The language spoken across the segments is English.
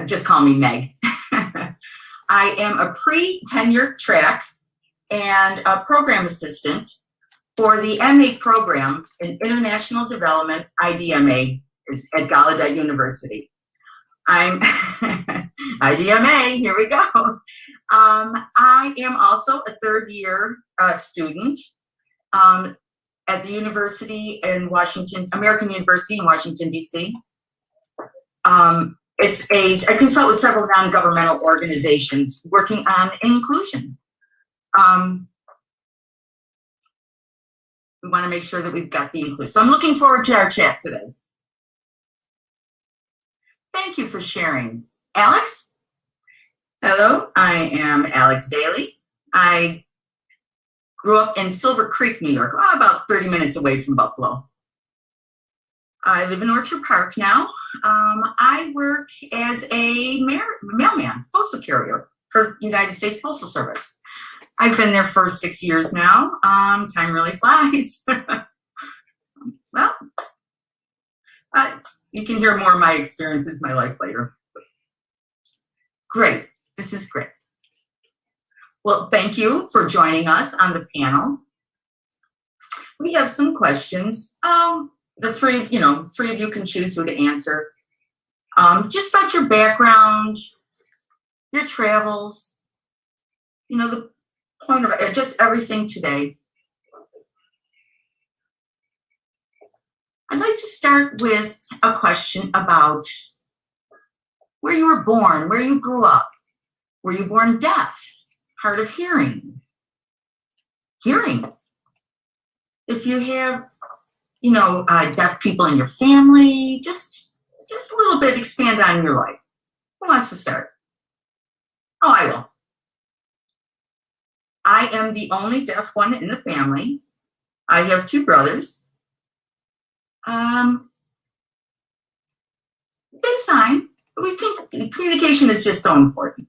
just call me Meg. I am a pre-tenure track and a program assistant for the MA program in International Development, IDMA, is at Gallaudet University. I'm IDMA, here we go. I am also a third-year student at the university in Washington, American University in Washington, D.C. I consult with several non-governmental organizations working on inclusion. We want to make sure that we've got the inclusion. So I'm looking forward to our chat today. Thank you for sharing. Alex? Hello, I am Alex Daly. I grew up in Silver Creek, New York, about 30 minutes away from Buffalo. I live in Orchard Park now. I work as a mailman, postal carrier for the United States Postal Service. I've been there for 6 years now. Time really flies. Well, you can hear more of my experiences, my life later. Great, this is great. Well, thank you for joining us on the panel. We have some questions. The three of you can choose who to answer. Just about your background, your travels, the point of it, just everything today. I'd like to start with a question about where you were born, where you grew up. Were you born deaf, hard of hearing? Hearing. If you have, deaf people in your family, just a little bit, expand on your life. Who wants to start? Oh, I will. I am the only deaf one in the family. I have two brothers. They sign. We think communication is just so important.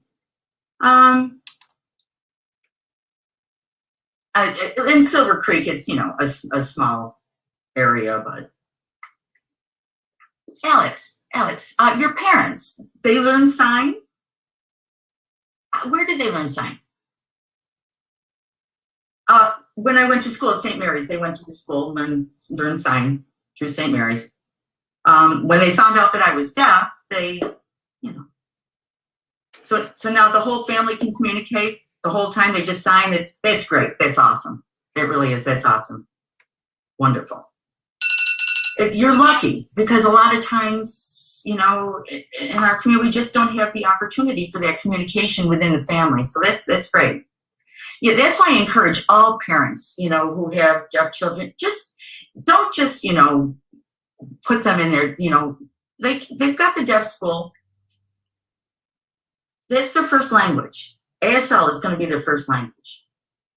In Silver Creek, it's, a small area, but Alex, your parents, they learn sign? Where did they learn sign? When I went to school at St. Mary's, they went to the school, learn sign through St. Mary's. When they found out that I was deaf, they, so now the whole family can communicate the whole time. They just sign. That's great. That's awesome. It really is. That's awesome. Wonderful. You're lucky, because a lot of times, in our community, we just don't have the opportunity for that communication within the family. So that's great. Yeah, that's why I encourage all parents, who have deaf children, don't just put them in there, they've got the deaf school. That's their first language. ASL is going to be their first language.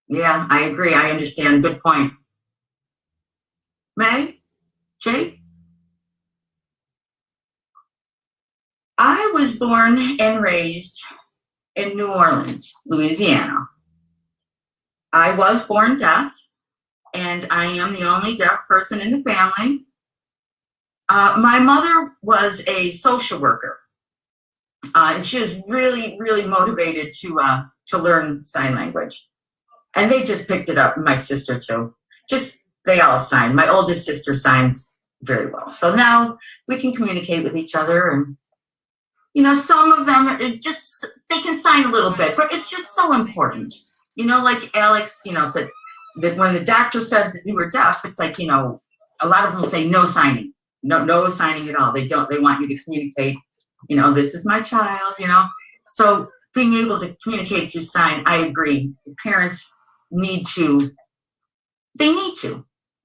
Yeah, I agree. I understand. Good point. Meg? Jake? I was born and raised in New Orleans, Louisiana. I was born deaf, and I am the only deaf person in the family. My mother was a social worker, and she was really, really motivated to learn sign language. And they just picked it up, my sister too. They all sign. My oldest sister signs very well. So now we can communicate with each other, and some of them they can sign a little bit, but it's just so important. Like Alex, said that when the doctor said that you were deaf, it's like, a lot of them will say no signing, no signing at all. They want you to communicate, this is my child, So being able to communicate through sign, I agree. The parents need to.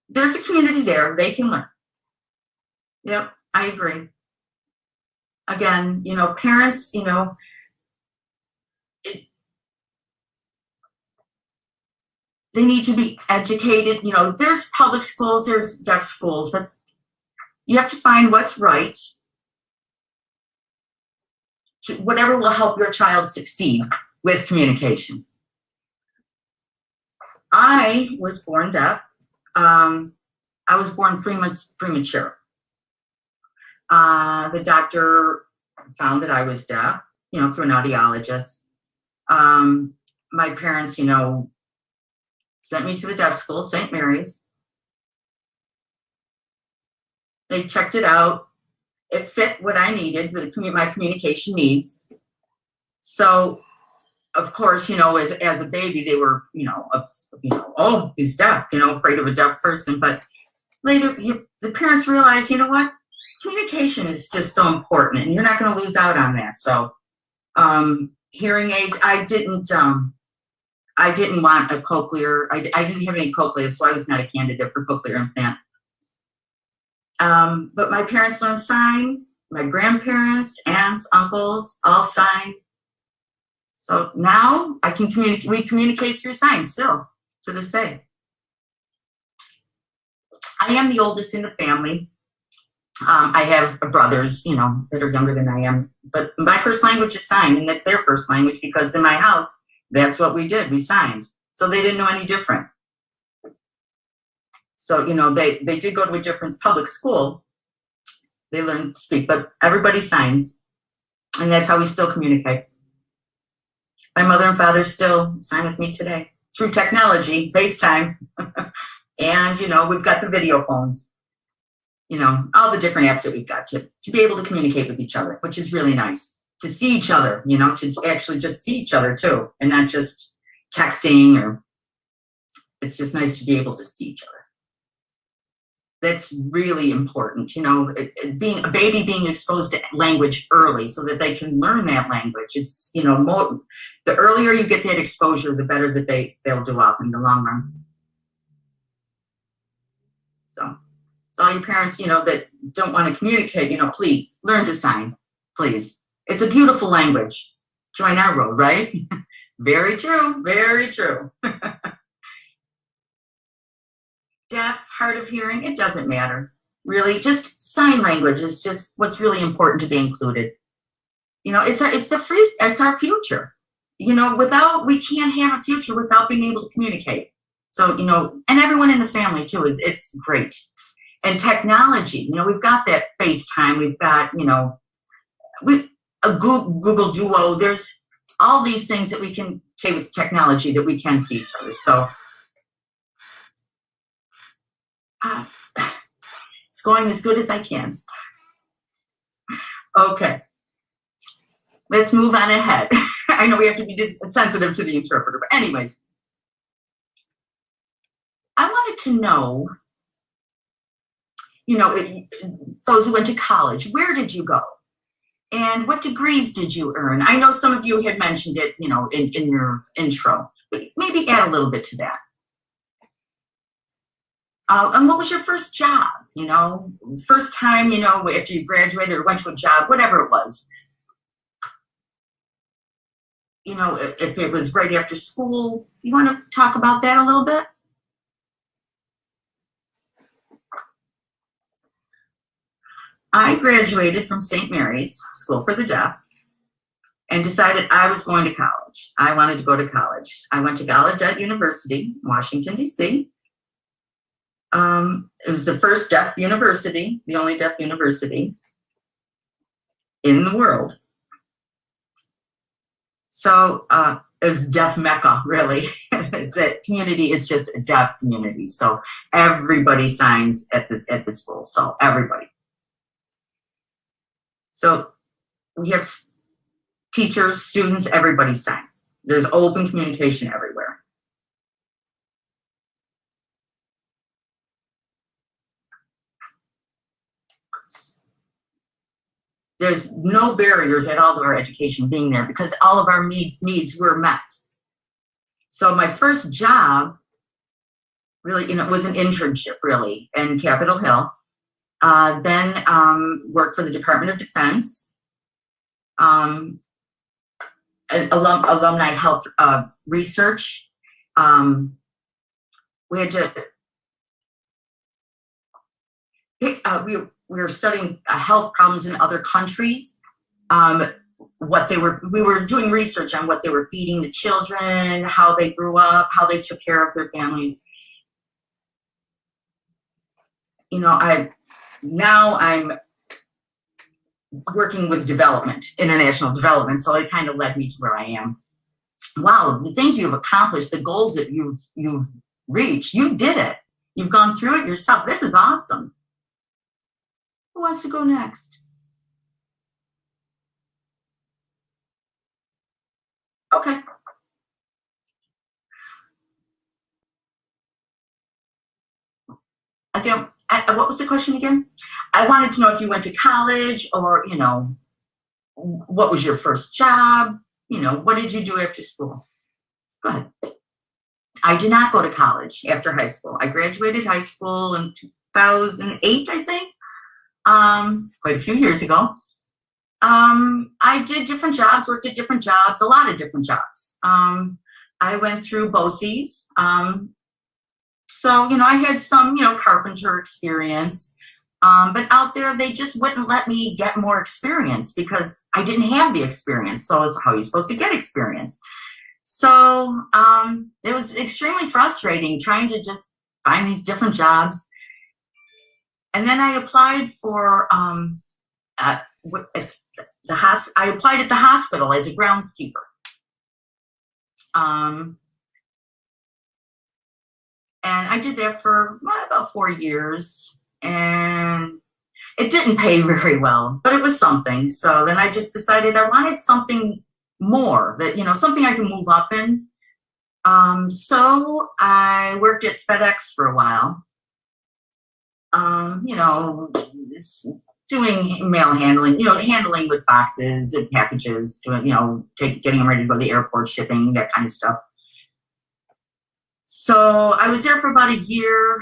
There's a community there, they can learn. Yep, I agree. Again, parents, they need to be educated. There's public schools, there's deaf schools, but you have to find what's right, whatever will help your child succeed with communication. I was born deaf. I was born 3 months premature. The doctor found that I was deaf, through an audiologist. My parents, sent me to the deaf school, St. Mary's. They checked it out. It fit what I needed, my communication needs. So, of course, as a baby, they were, oh, he's deaf, afraid of a deaf person. But later, the parents realized, you know what? Communication is just so important, and you're not going to lose out on that. So, hearing aids, I didn't want a cochlear. I didn't have any cochlear, so I was not a candidate for cochlear implant. But my parents learned sign. My grandparents, aunts, uncles, all sign. So now I can communicate. We communicate through signs still to this day. I am the oldest in the family. I have brothers, that are younger than I am. But my first language is sign, and that's their first language because in my house, that's what we did. We signed. So they didn't know any different. So, they did go to a different public school. They learned to speak, but everybody signs. And that's how we still communicate. My mother and father still sign with me today through technology, FaceTime. And, we've got the video phones, all the different apps that we've got to be able to communicate with each other, which is really nice to see each other, to actually just see each other too, and not just texting it's just nice to be able to see each other. That's really important, being a baby being exposed to language early so that they can learn that language. It's, the earlier you get that exposure, the better that they'll do off in the long run. So all your parents, that don't want to communicate, please learn to sign, please. It's a beautiful language. Join our road, right? Very true, very true. Deaf, hard of hearing, it doesn't matter. Really, just sign language is just what's really important to be included. It's our future. We can't have a future without being able to communicate. So, and everyone in the family too it's great. And technology, we've got that FaceTime, we've got, a Google Duo. There's all these things that we can say with technology that we can see each other. So it's going as good as I can. Okay, let's move on ahead. I know we have to be sensitive to the interpreter, but anyways, I wanted to know, those who went to college, where did you go? And what degrees did you earn? I know some of you had mentioned it, in your intro, but maybe add a little bit to that. And what was your first job? First time, after you graduated or went to a job, whatever it was. If it was right after school, you want to talk about that a little bit? I graduated from St. Mary's School for the Deaf and decided I was going to college. I wanted to go to college. I went to Gallaudet University, Washington, D.C. It was the first deaf university, the only deaf university in the world. So it's deaf Mecca, really. The community is just a deaf community. So everybody signs at the school. So everybody. So we have teachers, students, everybody signs. There's open communication everywhere. There's no barriers at all to our education being there because all of our needs were met. So my first job really, was an internship really in Capitol Hill. Then worked for the Department of Defense, alumni health research. We had to pick, we were studying health problems in other countries. We were doing research on what they were feeding the children, how they grew up, how they took care of their families. Now I'm working with development, international development. So it kind of led me to where I am. Wow, the things you've accomplished, the goals that you've reached, you did it. You've gone through it yourself. This is awesome. Who wants to go next? Okay. Again, what was the question again? I wanted to know if you went to college or, what was your first job? What did you do after school? Go ahead. I did not go to college after high school. I graduated high school in 2008, I think, quite a few years ago. I did different jobs, worked at different jobs, a lot of different jobs. I went through BOCES. So, I had some, carpenter experience. But out there, they just wouldn't let me get more experience because I didn't have the experience. So it's how are you supposed to get experience? So it was extremely frustrating trying to just find these different jobs. And then I applied for I applied at the hospital as a groundskeeper. And I did that for about 4 years, and it didn't pay very well, but it was something. So then I just decided I wanted something more that, something I can move up in. So I worked at FedEx for a while, doing mail handling, handling with boxes and packages, doing, getting them ready to go to the airport, shipping, that kind of stuff. So I was there for about a year.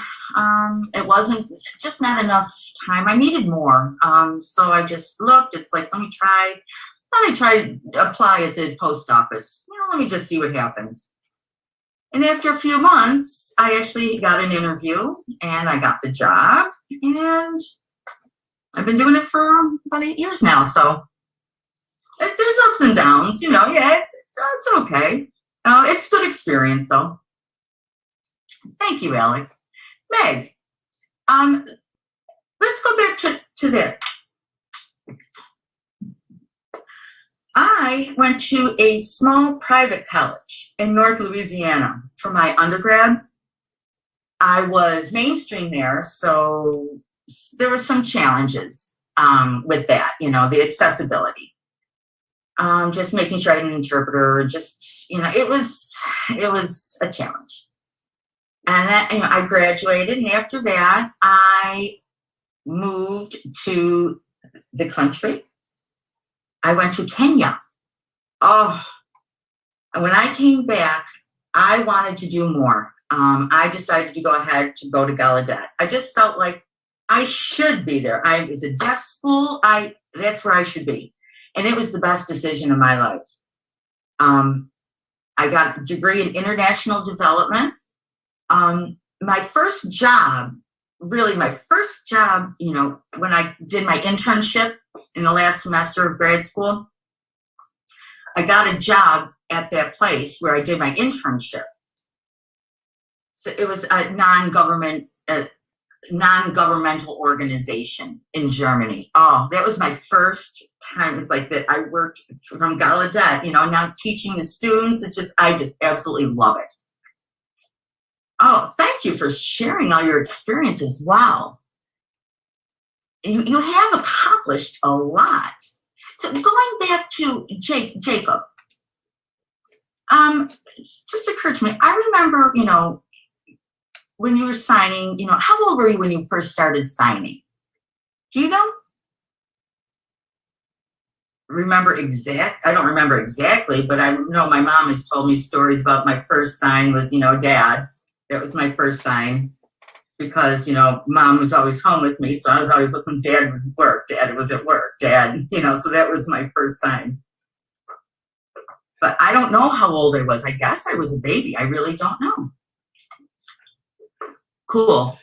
It wasn't just not enough time. I needed more. So I just looked. It's like, let me try to apply at the post office. Let me just see what happens. And after a few months, I actually got an interview and I got the job. And I've been doing it for about 8 years now. So there's ups and downs, yeah, it's okay. It's good experience though. Thank you, Alex. Meg, let's go back to that. I went to a small private college in North Louisiana for my undergrad. I was mainstream there, so there were some challenges with that, the accessibility. Just making sure I had an interpreter, it was a challenge. And then I graduated, and after that, I moved to the country. I went to Kenya. Oh, when I came back, I wanted to do more. I decided to go ahead to go to Gallaudet. I just felt like I should be there. I was a deaf school. That's where I should be. And it was the best decision of my life. I got a degree in international development. My first job, when I did my internship in the last semester of grad school, I got a job at that place where I did my internship. So it was a non-governmental organization in Germany. Oh, that was my first time. It's like that I worked from Gallaudet, now teaching the students. I just absolutely love it. Oh, thank you for sharing all your experiences. Wow. You have accomplished a lot. So going back to Jacob, just occurred to me, I remember, when you were signing, how old were you when you first started signing? Do you know? I don't remember exactly, but I know my mom has told me stories about my first sign was, Dad. That was my first sign because, Mom was always home with me. So I was always looking, Dad was at work. Dad was at work. Dad, so that was my first sign. But I don't know how old I was. I guess I was a baby. I really don't know. Cool.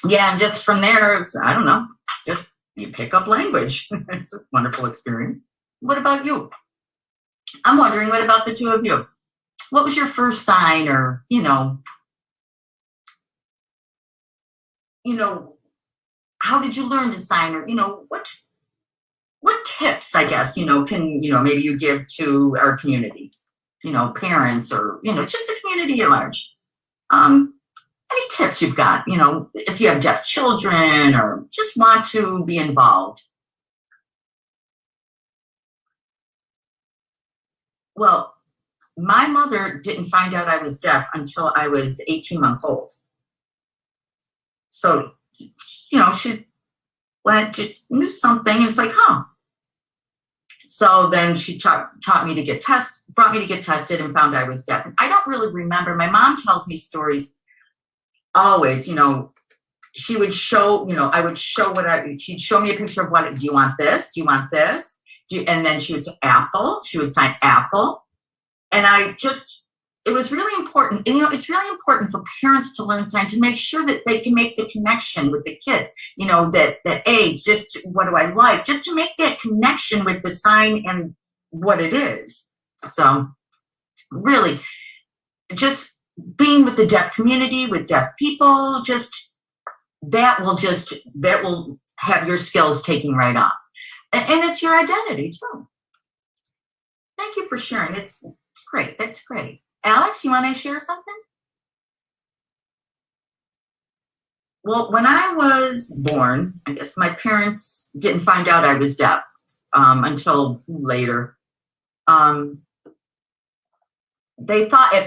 Yeah, and just from there, I don't know, just you pick up language. It's a wonderful experience. What about you? I'm wondering, what about the two of you? What was your first sign, or, how did you learn to sign, or, what tips, I guess, can, maybe you give to our community, parents or, just the community at large? Any tips you've got, if you have deaf children or just want to be involved? Well, my mother didn't find out I was deaf until I was 18 months old. So, she went to knew something. It's like, huh. So then she brought me to get tested and found I was deaf. And I don't really remember. My mom tells me stories always, she would show, I would show she'd show me a picture of do you want this? Do you want this? And then she would say apple. She would sign apple. And it was really important. And, it's really important for parents to learn sign, to make sure that they can make the connection with the kid, that age, just what do I like, just to make that connection with the sign and what it is. So really just being with the deaf community, with deaf people, that will have your skills taking right off. And it's your identity too. Thank you for sharing. It's great. That's great. Alex, you want to share something? Well, when I was born, I guess my parents didn't find out I was deaf until later. At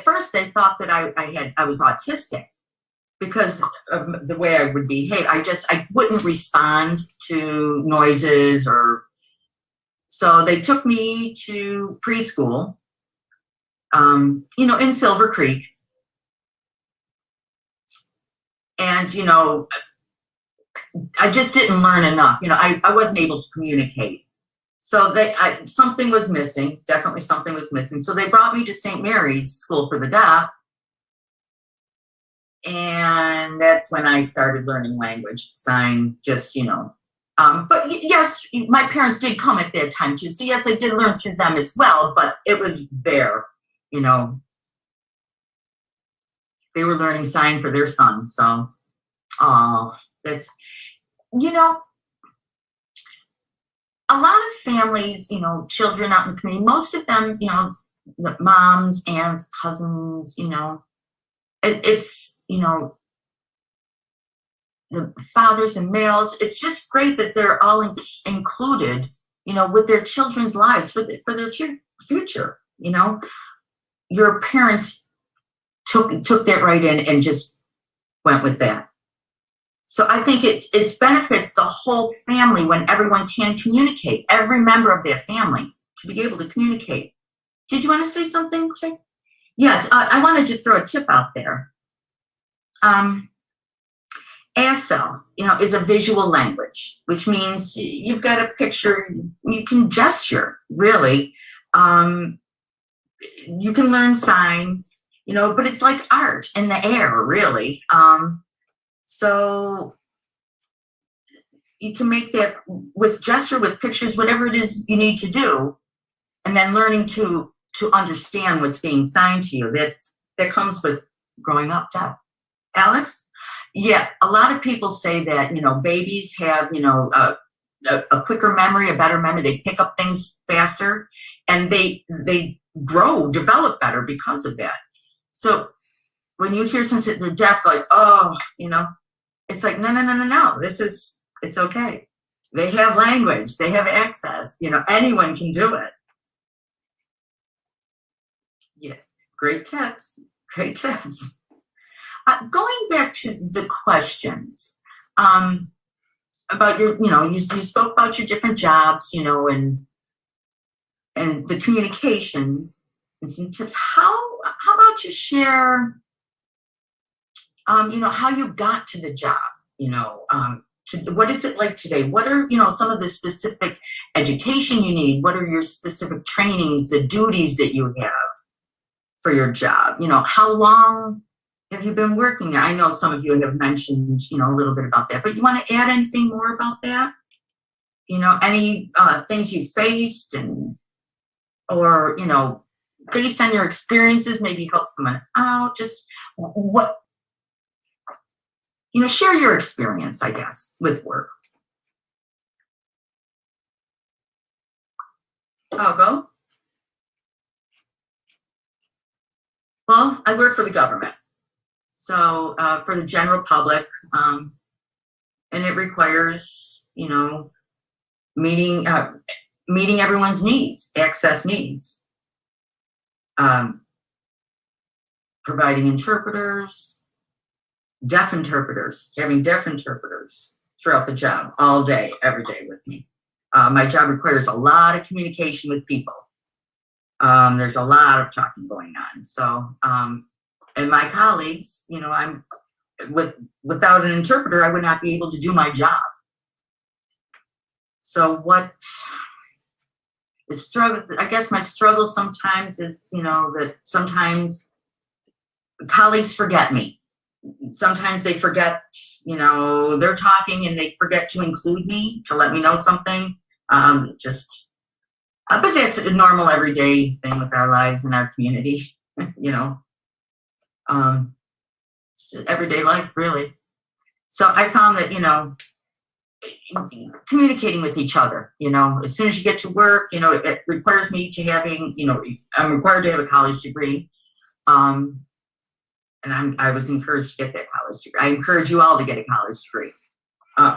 first they thought that I was autistic because of the way I would behave. I wouldn't respond to noises so they took me to preschool, in Silver Creek. And, I just didn't learn enough. I wasn't able to communicate. So something was missing. Definitely something was missing. So they brought me to St. Mary's School for the Deaf. And that's when I started learning language, sign, but yes, my parents did come at that time too. So yes, I did learn through them as well, but it was there, they were learning sign for their son. So, that's, a lot of families, children out in the community, most of them, the moms, aunts, cousins, it's, the fathers and males, it's just great that they're all included, with their children's lives for their future, your parents took that right in and just went with that. So I think it benefits the whole family when everyone can communicate, every member of their family to be able to communicate. Did you want to say something, Jay? Yes, I want to just throw a tip out there. ASL, is a visual language, which means you've got a picture, you can gesture, really. You can learn sign, but it's like art in the air, really. So you can make that with gesture, with pictures, whatever it is you need to do, and then learning to understand what's being signed to you. That comes with growing up deaf. Alex? Yeah, a lot of people say that, babies have, a quicker memory, a better memory. They pick up things faster and they develop better because of that. So when you hear someone say they're deaf, like, it's like, no, it's okay. They have language, they have access, anyone can do it. Yeah, great tips. Going back to the questions, about your, you spoke about your different jobs, and the communications and some tips. How about you share, how you got to the job, what is it like today? What are, some of the specific education you need? What are your specific trainings, the duties that you have for your job? How long have you been working there? I know some of you have mentioned, a little bit about that, but you want to add anything more about that? Any things you faced or, based on your experiences, maybe help someone out, just what, share your experience, I guess, with work. I'll go. Well, I work for the government. So for the general public, and it requires, meeting everyone's needs, access needs, providing interpreters, having deaf interpreters throughout the job, all day, every day with me. My job requires a lot of communication with people. There's a lot of talking going on. So, and my colleagues, without an interpreter, I would not be able to do my job. So what is struggle? I guess my struggle sometimes is, that sometimes colleagues forget me. Sometimes they forget, they're talking and they forget to include me, to let me know something. But that's a normal everyday thing with our lives in our community, it's just everyday life, really. So I found that, communicating with each other, as soon as you get to work, it requires me to having, I'm required to have a college degree. And I was encouraged to get that college degree. I encourage you all to get a college degree.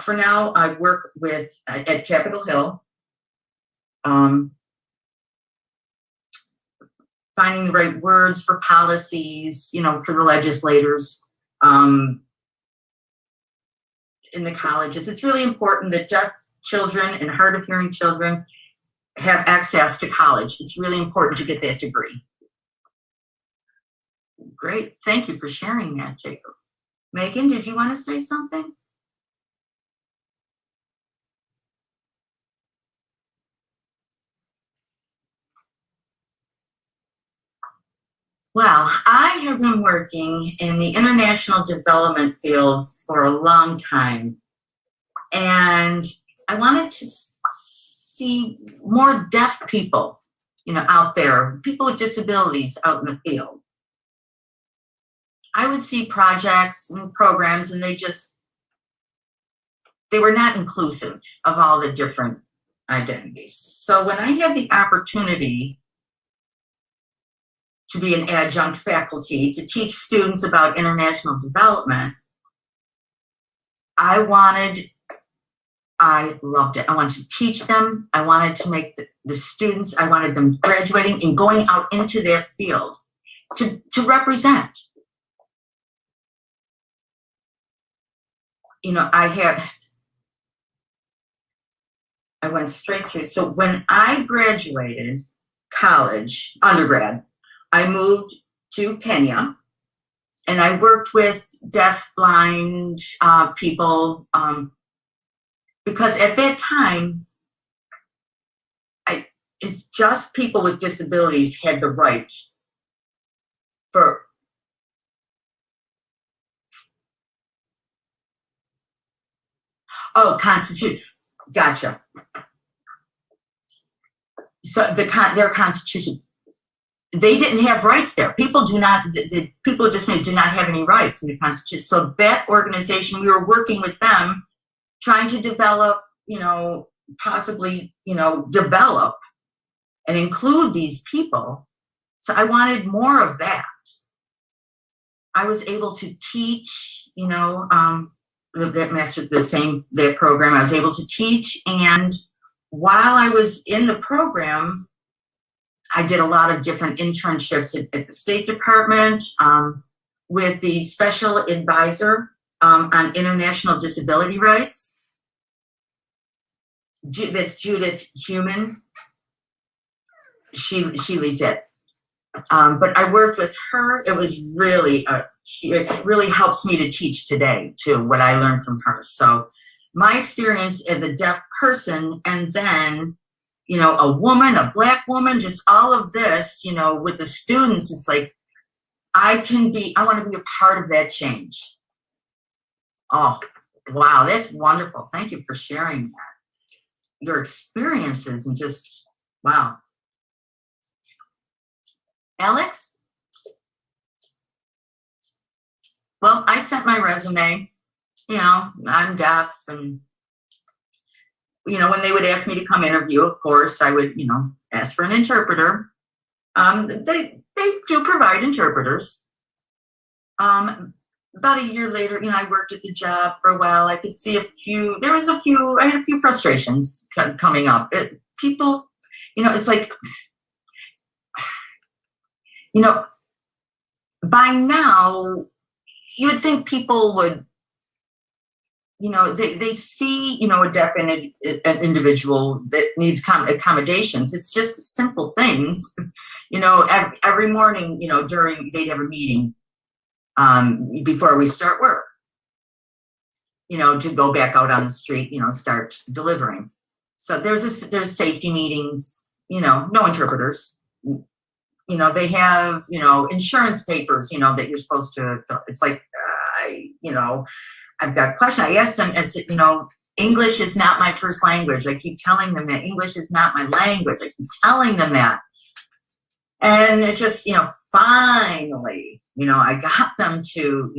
For now, I work at Capitol Hill, finding the right words for policies, for the legislators in the colleges. It's really important that deaf children and hard of hearing children have access to college. It's really important to get that degree. Great. Thank you for sharing that, Jacob. Megan, did you want to say something? Well, I have been working in the international development field for a long time, and I wanted to see more deaf people, out there, people with disabilities out in the field. I would see projects and programs, and they were not inclusive of all the different identities. So when I had the opportunity to be an adjunct faculty to teach students about international development, I loved it. I wanted to teach them. I wanted to make the students, I wanted them graduating and going out into their field to represent. I went straight through. So when I graduated college, undergrad, I moved to Kenya, and I worked with deaf, blind people, because at that time, it's just people with disabilities had the right for Constitution. Gotcha. So their Constitution. They didn't have rights there. People do not, the people with disabilities do not have any rights in the Constitution. So that organization, we were working with them, trying to develop, possibly, develop and include these people. So I wanted more of that. I was able to teach, that program. I was able to teach, and while I was in the program, I did a lot of different internships at the State Department with the special advisor on international disability rights. That's Judith Human. She leads it. But I worked with her. It was really, it really helps me to teach today too, what I learned from her. So my experience as a deaf person, and then, a woman, a Black woman, just all of this, with the students, it's like, I want to be a part of that change. Oh, wow, that's wonderful. Thank you for sharing that. Your experiences and just, wow. Alex? Well, I sent my resume, I'm deaf, and, when they would ask me to come interview, of course, I would, ask for an interpreter. They do provide interpreters. About a year later, I worked at the job for a while. I could see I had a few frustrations coming up. People, it's like, by now, you would think people would, they see, a deaf an individual that needs accommodations. It's just simple things. Every morning, they'd have a meeting before we start work, to go back out on the street, start delivering. So there's safety meetings, no interpreters. They have, insurance papers, that you're supposed to, it's like, I've got questions. I asked them, English is not my first language. I keep telling them that English is not my language. I keep telling them that. And it just, finally, I got them to,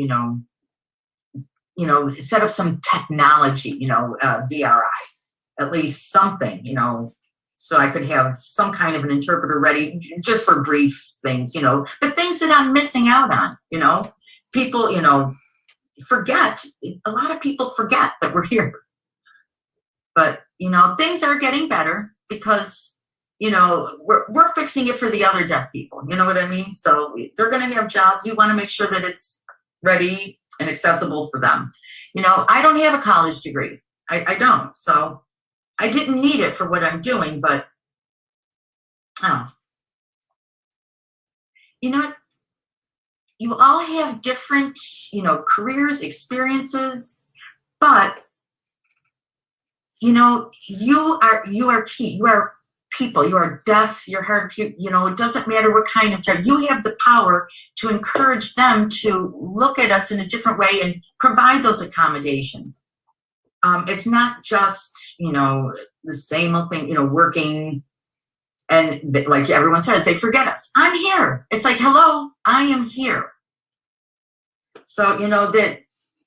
set up some technology, VRI, at least something, so I could have some kind of an interpreter ready just for brief things, but things that I'm missing out on, people, forget. A lot of people forget that we're here. But, things are getting better because, we're fixing it for the other deaf people. You know what I mean? So they're going to have jobs. We want to make sure that it's ready and accessible for them. I don't have a college degree. I don't. So I didn't need it for what I'm doing, but you all have different, careers, experiences, but, you are key. You are people. You are deaf. You're hard. It doesn't matter what kind of job. You have the power to encourage them to look at us in a different way and provide those accommodations. It's not just, the same old thing, working. And like everyone says, they forget us. I'm here. It's like, hello, I am here. So, that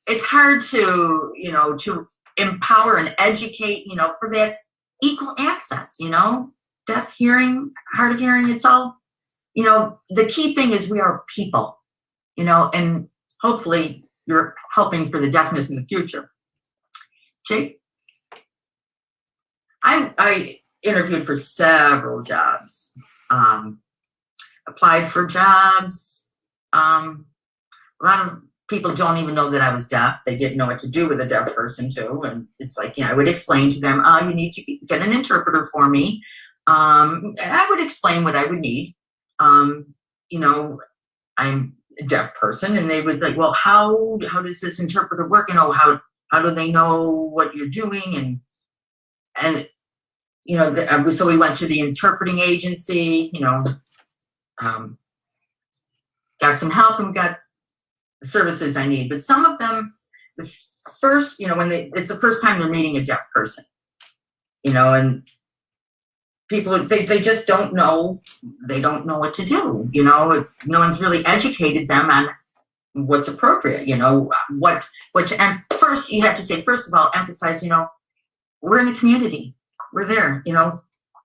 it's hard to, to empower and educate, for that equal access, deaf, hearing, hard of hearing. It's all, the key thing is we are people, and hopefully you're helping for the deafness in the future. Jake? I interviewed for several jobs, applied for jobs. A lot of people don't even know that I was deaf. They didn't know what to do with a deaf person too. And it's like, I would explain to them, you need to get an interpreter for me. And I would explain what I would need. I'm a deaf person, and they would like, well, how does this interpreter work? How do they know what you're doing? And so we went to the interpreting agency, got some help and got the services I need. But some of them, the first, it's the first time they're meeting a deaf person, and people, they just don't know. They don't know what to do. No one's really educated them on what's appropriate, and first you have to say, first of all, emphasize, we're in the community. We're there,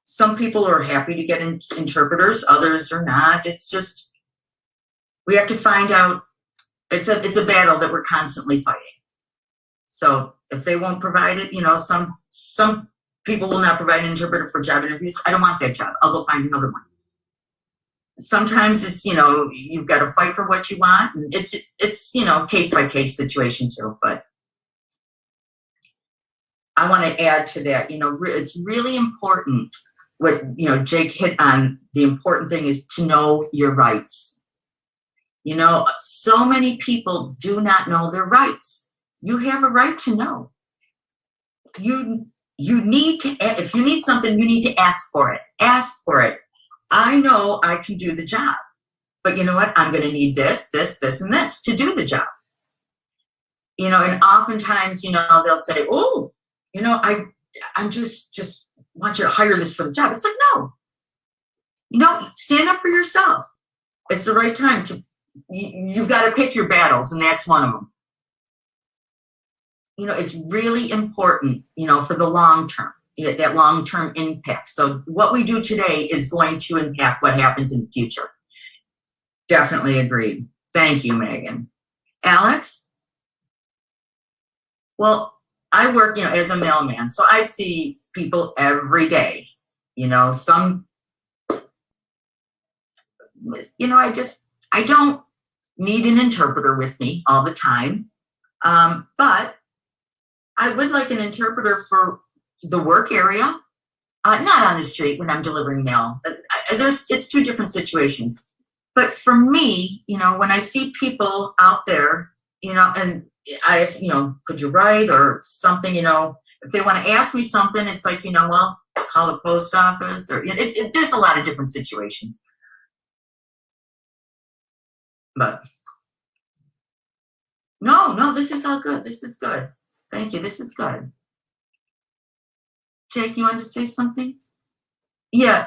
some people are happy to get interpreters, others are not. It's just, we have to find out. It's a battle that we're constantly fighting. So if they won't provide it, some people will not provide an interpreter for job interviews. I don't want that job. I'll go find another one. Sometimes it's, you've got to fight for what you want. And it's case by case situation too, but I want to add to that, it's really important what, Jake hit on. The important thing is to know your rights. So many people do not know their rights. You have a right to know. You need to, if you need something, you need to ask for it. Ask for it. I know I can do the job, but you know what? I'm going to need this, and this to do the job. And oftentimes, they'll say, oh, I'm just want you to hire this for the job. It's like, no, stand up for yourself. It's the right time to, you've got to pick your battles, and that's one of them. It's really important, for the long term. that long-term impact. So what we do today is going to impact what happens in the future. Definitely agreed. Thank you, Megan. Alex? Well, I work, as a mailman, so I see people every day. Some, I don't need an interpreter with me all the time, but I would like an interpreter for the work area, not on the street when I'm delivering mail. It's two different situations. But for me, when I see people out there, and I, could you write or something, if they want to ask me something, it's like, well, call the post office or, there's a lot of different situations. But no, this is all good. This is good. Thank you. This is good. Jake, you wanted to say something? Yeah,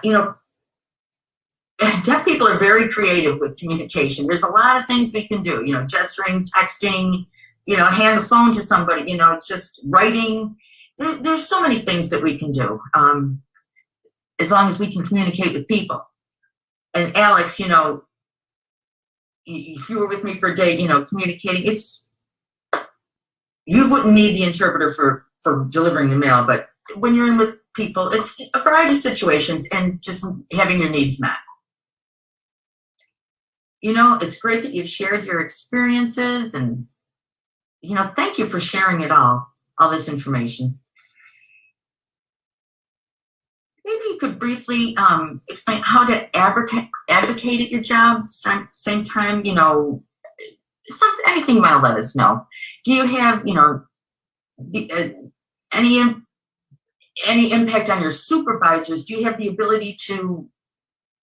deaf people are very creative with communication. There's a lot of things we can do, gesturing, texting, hand the phone to somebody, just writing. There's so many things that we can do, as long as we can communicate with people. And Alex, if you were with me for a day, communicating, you wouldn't need the interpreter for delivering the mail, but when you're in with people, it's a variety of situations and just having your needs met. It's great that you've shared your experiences and, thank you for sharing it all this information. Maybe you could briefly explain how to advocate at your job, same time, anything you want to let us know. Do you have, any impact on your supervisors? Do you have the ability to,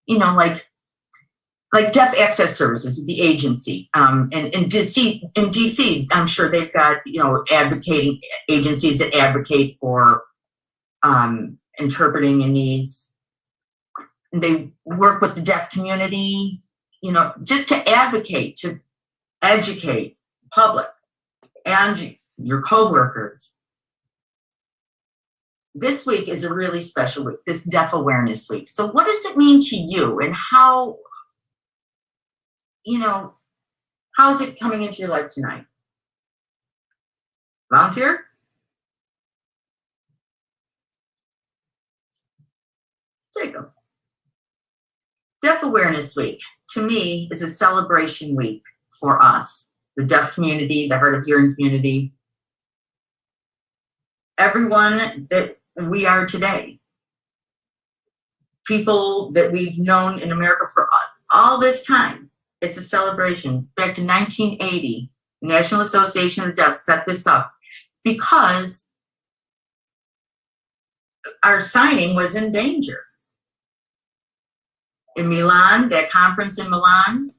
like Deaf Access Services, the agency, and in DC, I'm sure they've got, advocating agencies that advocate for interpreting and needs. They work with the deaf community, just to advocate, to educate public and your coworkers. This week is a really special week, this Deaf Awareness Week. So what does it mean to you, and how is it coming into your life tonight? Volunteer? Jacob. Deaf Awareness Week, to me, is a celebration week for us, the deaf community, the hard of hearing community, everyone that we are today. People that we've known in America for all this time. It's a celebration. Back to 1980, the National Association of the Deaf set this up because our signing was in danger. In Milan, that conference in Milan,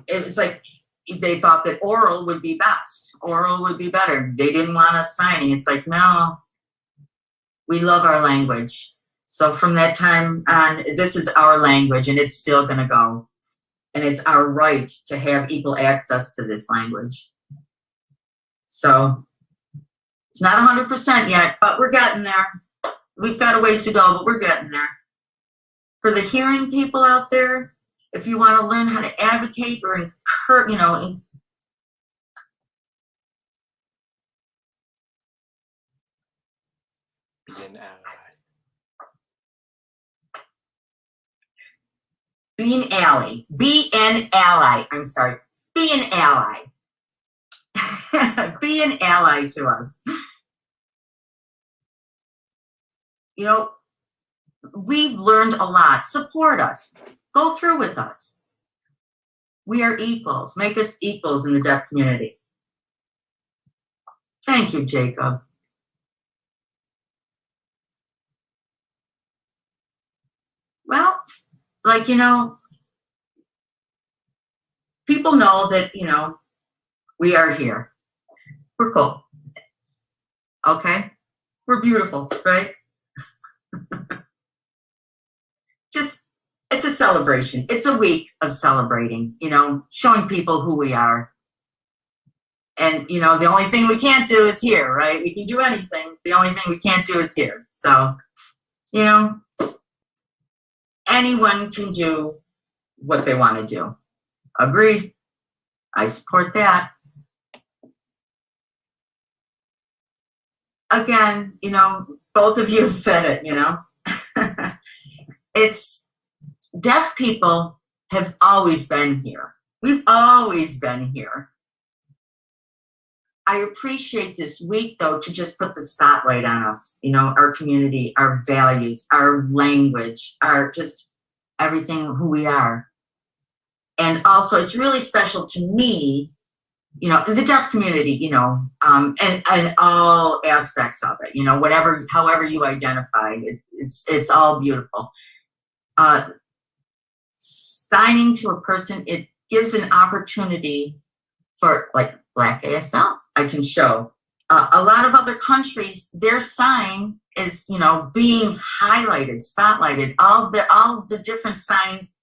it was like they thought that oral would be best. Oral would be better. They didn't want us signing. It's like, no, we love our language. So from that time on, this is our language, and it's still going to go. And it's our right to have equal access to this language. So it's not 100% yet, but we're getting there. We've got a ways to go, but we're getting there. For the hearing people out there, if you want to learn how to advocate or encourage, Be an ally. Be an ally. I'm sorry. Be an ally. Be an ally to us. We've learned a lot. Support us. Go through with us. We are equals. Make us equals in the deaf community. Thank you, Jacob. Well, people know that, we are here. We're cool. Okay? We're beautiful, right? It's a celebration. It's a week of celebrating, showing people who we are. And, you know, the only thing we can't do is here, right? We can do anything. The only thing we can't do is here. So, you know, anyone can do what they want to do. Agreed. I support that. Again, you know, both of you have said it, you know. It's deaf people have always been here. We've always been here. I appreciate this week, though, to just put the spotlight on us, you know, our community, our values, our language, our just everything, who we are. And also, it's really special to me, you know, the deaf community, you know, and all aspects of it, you know, whatever, however you identify, it's all beautiful. Signing to a person, it gives an opportunity for, like, Black ASL. I can show a lot of other countries, their sign is, you know, being highlighted, spotlighted, all the different signs,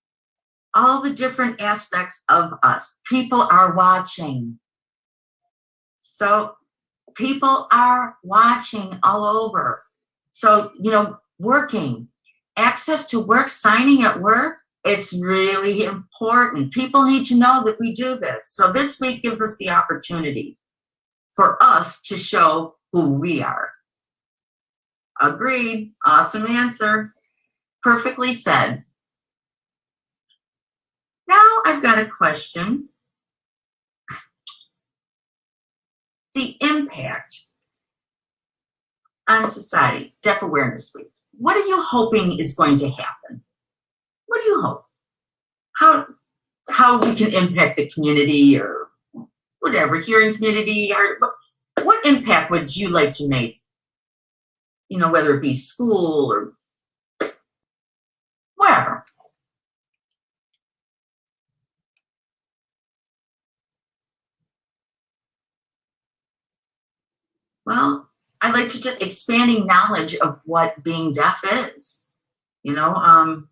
all the different aspects of us. People are watching. So people are watching all over. So, you know, working, access to work, signing at work, it's really important. People need to know that we do this. So this week gives us the opportunity for us to show who we are. Agreed. Awesome answer. Perfectly said. Now I've got a question. The impact on society, Deaf Awareness Week. What are you hoping is going to happen? What do you hope? How we can impact the community or whatever, hearing community, or what impact would you like to make? You know, whether it be school or wherever. Well, I like to just expanding knowledge of what being deaf is, you know,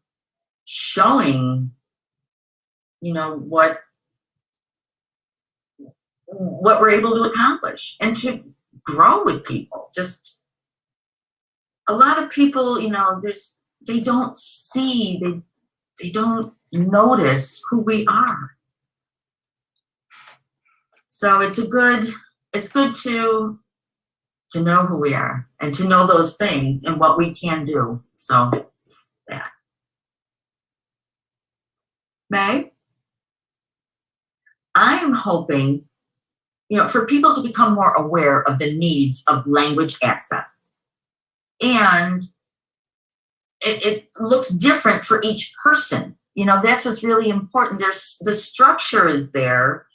showing, you know, what we're able to accomplish and to grow with people. Just a lot of people, you know, they don't see, they don't notice who we are. So it's good to know who we are and to know those things and what we can do. So yeah. Meg, I'm hoping, you know, for people to become more aware of the needs of language access. And it looks different for each person. You know, that's what's really important. There's the structure is there,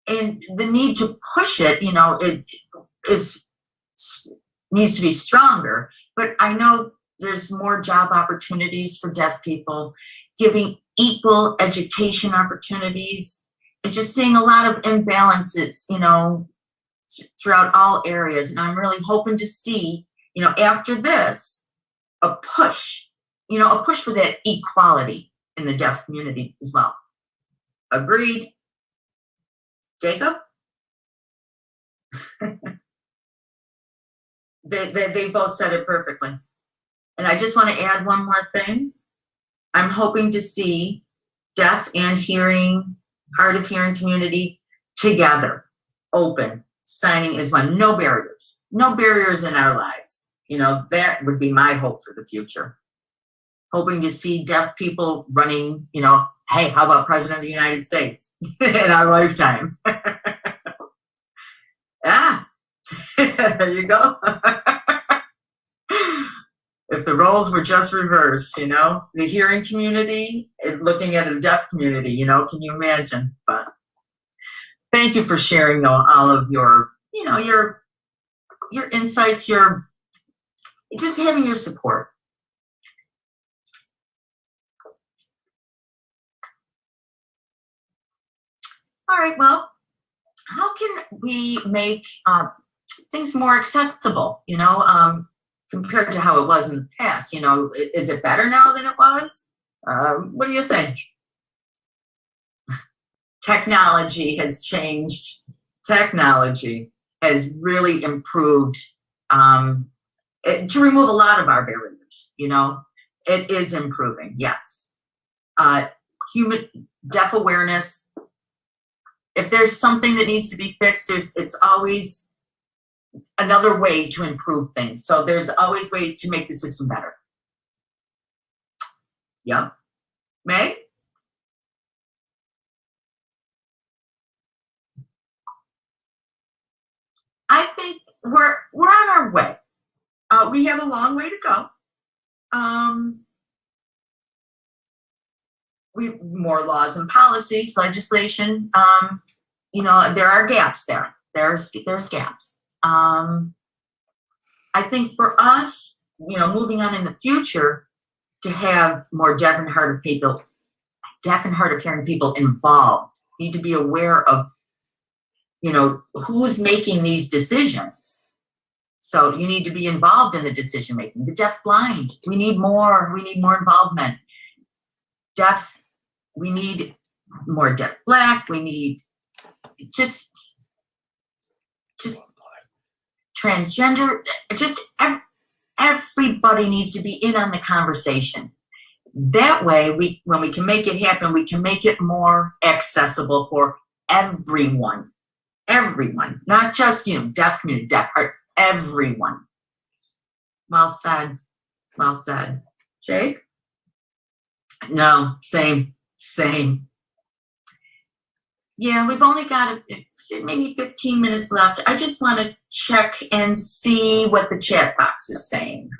and the need to push it, you know, it needs to be stronger. But I know there's more job opportunities for deaf people, giving equal education opportunities, and just seeing a lot of imbalances, you know, throughout all areas. And I'm really hoping to see, you know, after this, a push for that equality in the deaf community as well. Agreed? Jacob? They both said it perfectly. And I just want to add one more thing. I'm hoping to see deaf and hearing, hard of hearing community together, open, signing as one, no barriers in our lives. You know, that would be my hope for the future. Hoping to see deaf people running, you know, hey, how about President of the United States in our lifetime? There you go. If the roles were just reversed, you know, the hearing community looking at the deaf community, you know, can you imagine? But thank you for sharing, though, all of your, you know, your insights, your just having your support. All right, well, how can we make things more accessible, you know, compared to how it was in the past? You know, is it better now than it was? What do you think? Technology has changed technology has really improved to remove a lot of our barriers. It is improving, yes. Human deaf awareness. If there's something that needs to be fixed, it's always another way to improve things. So there's always a way to make the system better. Yep. May? I think we're on our way. We have a long way to go. More laws and policies, legislation. There are gaps there. There's gaps. I think for us, moving on in the future, to have more deaf and hard of hearing people involved, need to be aware of, who's making these decisions. So you need to be involved in the decision making. The deaf blind, we need more involvement. Deaf, we need more deaf black, we need just transgender, just everybody needs to be in on the conversation. That way, when we can make it happen, we can make it more accessible for everyone, not just, deaf community, deaf, everyone. Well said. Jake? No, same. Yeah, we've only got maybe 15 minutes left. I just want to check and see what the chat box is saying.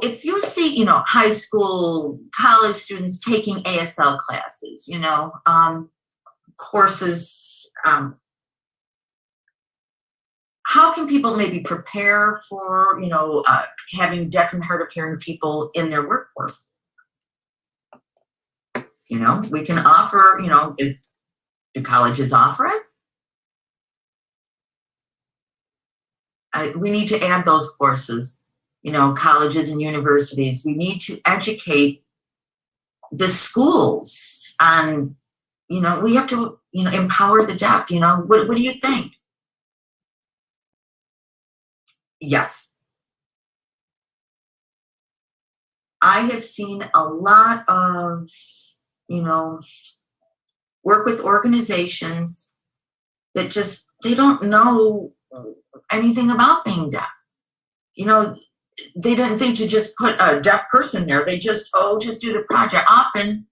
If you see, high school, college students taking ASL classes, courses, how can people maybe prepare for, having deaf and hard of hearing people in their workforce? We can offer, do colleges offer it? We need to add those courses, colleges and universities. We need to educate the schools on, we have to, empower the deaf. What do you think? Yes. I have seen a lot of, work with organizations that they don't know anything about being deaf. They didn't think to just put a deaf person there. They just do the project. Often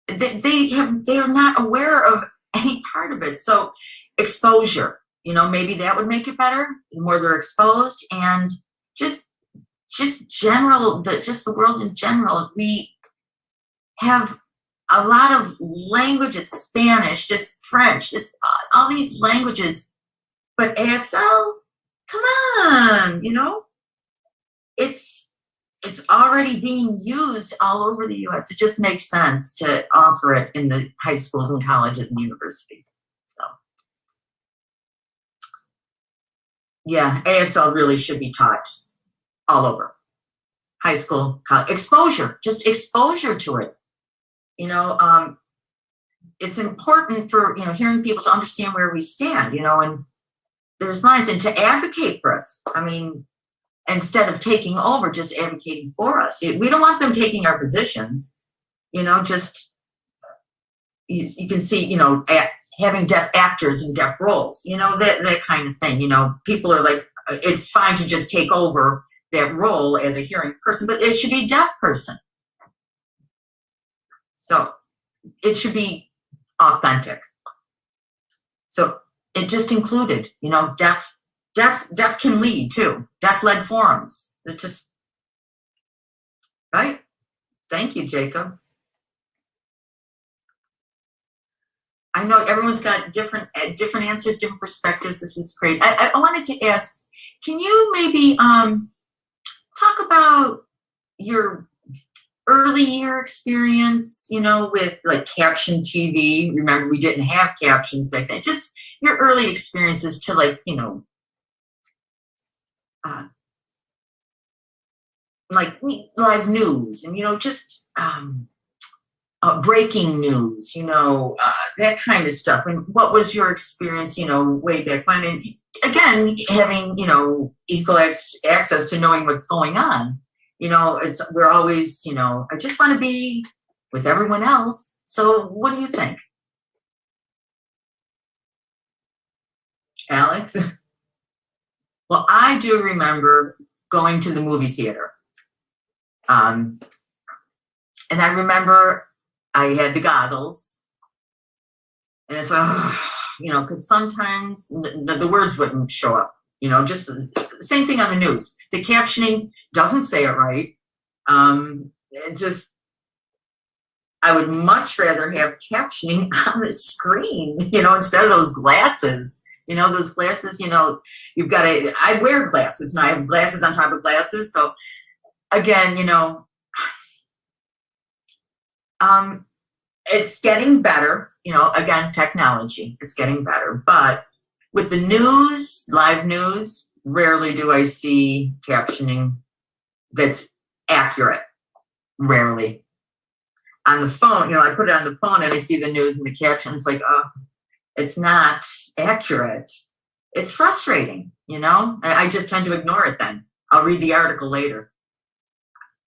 they are not aware of any part of it. So exposure, maybe that would make it better. The more they're exposed, and just the world in general. We have a lot of languages, Spanish, just French, just all these languages. But ASL, come on, it's already being used all over the U.S. It just makes sense to offer it in the high schools and colleges and universities. So, yeah, ASL really should be taught all over. High school, college, exposure to it. It's important for, hearing people to understand where we stand, and there's lines, and to advocate for us. I mean, instead of taking over, just advocating for us. We don't want them taking our positions, just, you can see, having deaf actors in deaf roles, that kind of thing. People are like, it's fine to just take over that role as a hearing person, but it should be a deaf person. So it should be authentic. So it just included, deaf can lead too. Deaf-led forums. It just, right? Thank you, Jacob. I know everyone's got different answers, different perspectives. This is great. I wanted to ask, can you maybe talk about your early year experience, with like caption TV? Remember, we didn't have captions back then. Just your early experiences to like, like live news and, just, breaking news, that kind of stuff. And what was your experience, way back when? And again, having, equal access to knowing what's going on. We're always, I just want to be with everyone else. So what do you think, Alex? Well, I do remember going to the movie theater. And I remember I had the goggles. And it's like, because sometimes the words wouldn't show up, just the same thing on the news. The captioning doesn't say it right. I would much rather have captioning on the screen, instead of those glasses. Those glasses, you've got to, I wear glasses and I have glasses on top of glasses. So again, it's getting better, again, technology, it's getting better. But with the news, live news, rarely do I see captioning that's accurate. Rarely. On the phone, I put it on the phone and I see the news and the caption. It's like, oh, it's not accurate. It's frustrating, I just tend to ignore it then. I'll read the article later.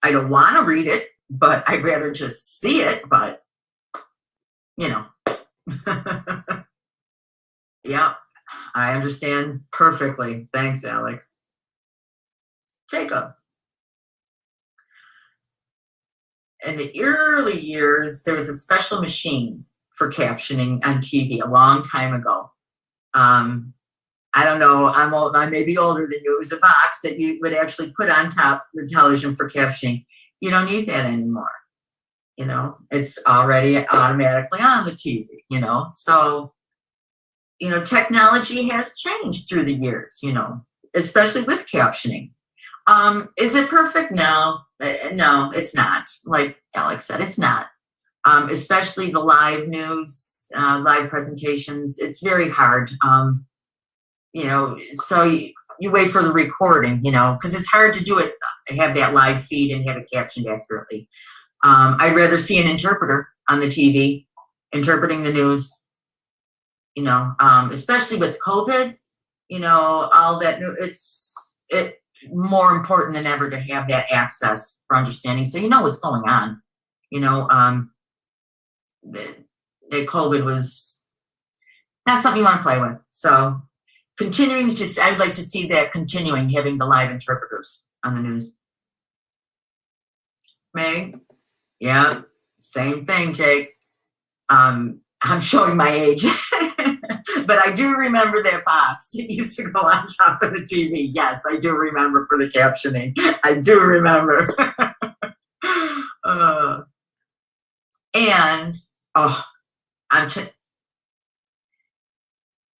I don't want to read it, but I'd rather just see it, but, yeah, I understand perfectly. Thanks, Alex. Jacob. In the early years, there was a special machine for captioning on TV a long time ago. I don't know, I'm old, I may be older than you. It was a box that you would actually put on top of the television for captioning. You don't need that anymore. It's already automatically on the TV, So, technology has changed through the years, especially with captioning. Is it perfect? No, it's not. Like Alex said, it's not. Especially the live news, live presentations, it's very hard. So you wait for the recording, because it's hard to do it, have that live feed and have it captioned accurately. I'd rather see an interpreter on the TV interpreting the news, especially with COVID, all that. It's more important than ever to have that access for understanding. So what's going on. The COVID was not something you want to play with. So I'd like to see that continuing, having the live interpreters on the news. Meg? Yeah, same thing, Jake. I'm showing my age, but I do remember that box. It used to go on top of the TV. Yes, I do remember for the captioning. I do remember.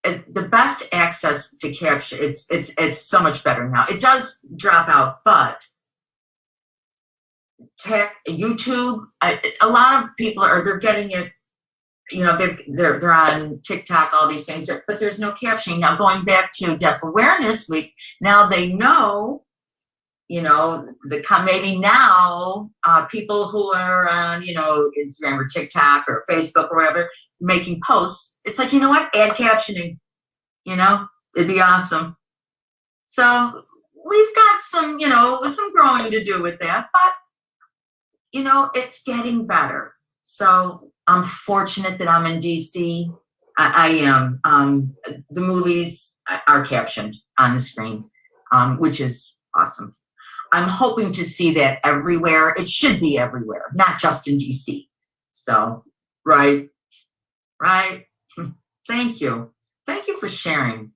The best access to capture. It's so much better now. It does drop out, but YouTube, a lot of people they're getting it. They're on TikTok, all these things, but there's no captioning. Now, going back to Deaf Awareness Week, now they know, maybe now people who are on, Instagram or TikTok or Facebook or whatever, making posts, it's like, what? Add captioning, it'd be awesome. So we've got some growing to do with that, but, it's getting better. So I'm fortunate that I'm in DC. I am. The movies are captioned on the screen, which is awesome. I'm hoping to see that everywhere. It should be everywhere, not just in DC. So, right. Thank you. Thank you for sharing.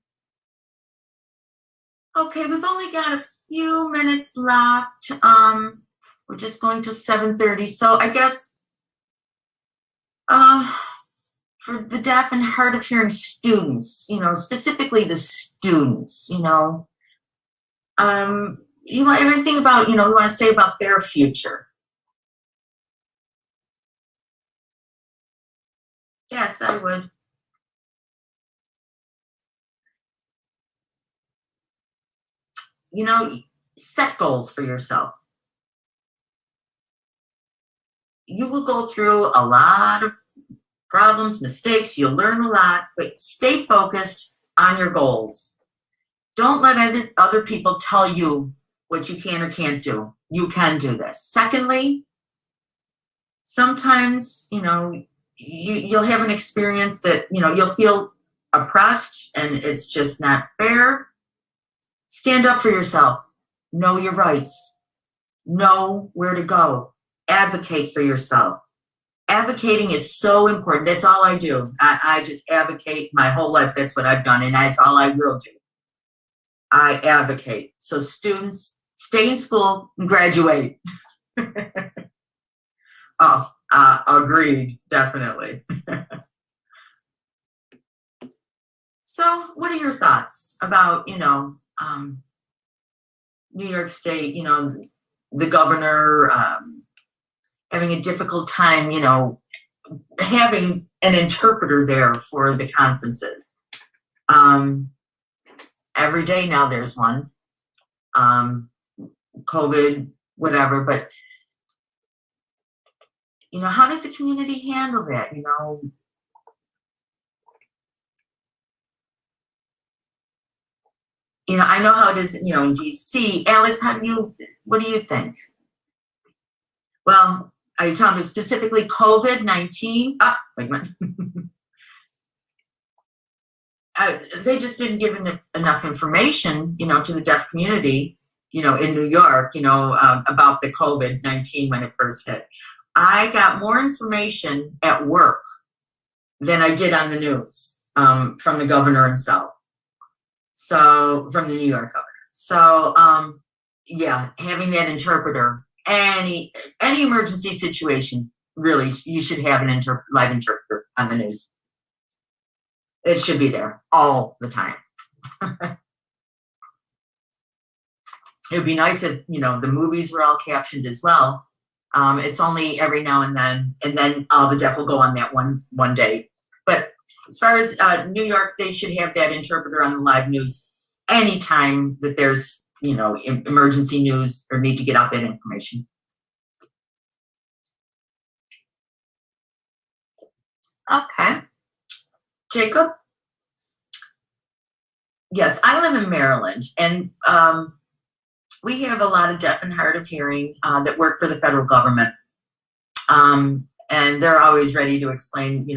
Okay, we've only got a few minutes left. We're just going to 7:30. So I guess for the deaf and hard of hearing students, specifically the students, you want everything about, we want to say about their future. Yes, I would. Set goals for yourself. you will go through a lot of problems, mistakes, you'll learn a lot, but stay focused on your goals. Don't let other people tell you what you can or can't do. You can do this. Secondly, sometimes, you'll have an experience that, you'll feel oppressed and it's just not fair. Stand up for yourself. Know your rights. Know where to go. Advocate for yourself. Advocating is so important. That's all I do. I just advocate my whole life. That's what I've done, and that's all I will do. I advocate. So students, stay in school and graduate. Oh, agreed, definitely. So what are your thoughts about, New York State, the governor having a difficult time, having an interpreter there for the conferences? Every day now there's one, COVID, whatever, but how does the community handle that? I know how it is, in DC. Alex, what do you think? Well, are you talking specifically COVID-19? Wait a minute. They just didn't give enough information, to the deaf community, in New York, about the COVID-19 when it first hit. I got more information at work than I did on the news from the governor himself. So, from the New York governor. So, yeah, having that interpreter, any emergency situation, really, you should have an live interpreter on the news. It should be there all the time. It would be nice if, the movies were all captioned as well. It's only every now and then all the deaf will go on that one day. But as far as New York, they should have that interpreter on the live news anytime that there's, emergency news or need to get out that information. Okay. Jacob? Yes, I live in Maryland, and we have a lot of deaf and hard of hearing that work for the federal government. And they're always ready to explain,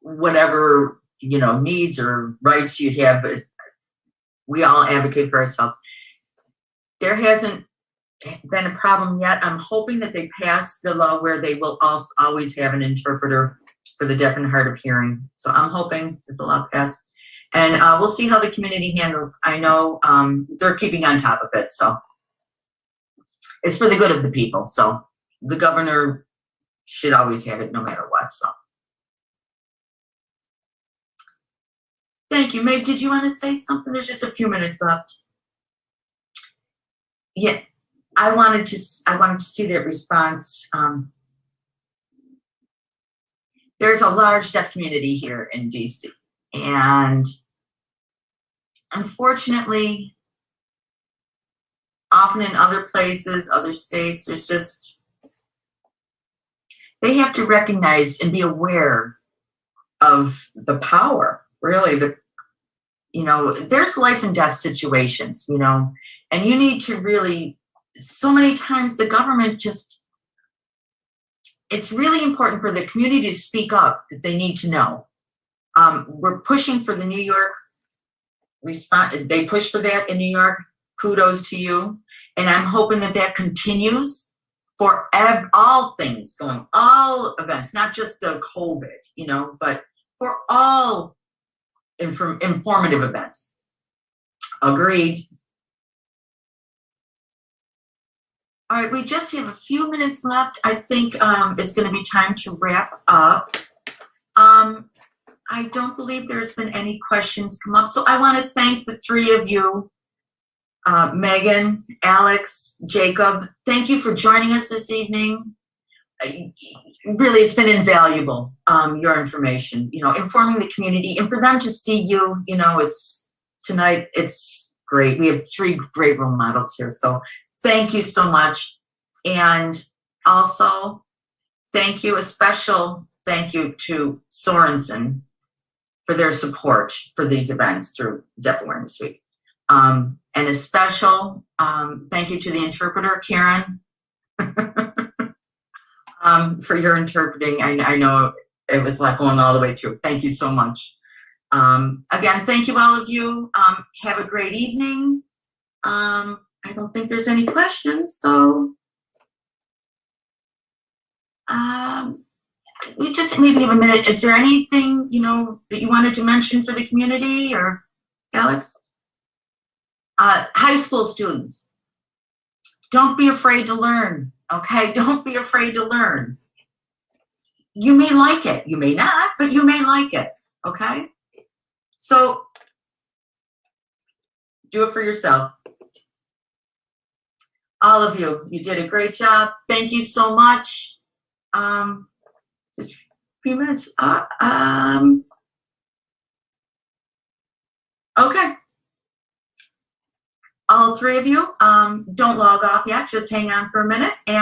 whatever, needs or rights you have, but we all advocate for ourselves. There hasn't been a problem yet. I'm hoping that they pass the law where they will also always have an interpreter for the deaf and hard of hearing. So I'm hoping that the law passes. And we'll see how the community handles. I know they're keeping on top of it. So it's for the good of the people. So the governor should always have it no matter what. So thank you. Meg, did you want to say something? There's just a few minutes left. Yeah, I wanted to see that response. There's a large deaf community here in DC, and unfortunately, often in other places, other states, there's just, they have to recognize and be aware of the power, really, there's life and death situations, and you need to really, so many times the government just, it's really important for the community to speak up that they need to know. We're pushing for the New York response. They push for that in New York. Kudos to you. And I'm hoping that that continues for all things going, all events, not just the COVID, but for all informative events. Agreed. All right, we just have a few minutes left. I think it's going to be time to wrap up. I don't believe there's been any questions come up. So I want to thank the three of you, Megan, Alex, Jacob. Thank you for joining us this evening. Really, it's been invaluable, your information, informing the community, and for them to see you, tonight, it's great. We have three great role models here. So thank you so much. And also, thank you, a special thank you to Sorensen for their support for these events through Deaf Awareness Week. And a special thank you to the interpreter, Karen, for your interpreting. I know it was like going all the way through. Thank you so much. Again, thank you, all of you. Have a great evening. I don't think there's any questions, so we just maybe have a minute. Is there anything, that you wanted to mention for the community, or Alex? High school students, don't be afraid to learn, okay? Don't be afraid to learn. You may like it, you may not, but you may like it, okay? So do it for yourself. All of you, you did a great job. Thank you so much. Just a few minutes. Okay. All three of you, don't log off yet. Just hang on for a minute. And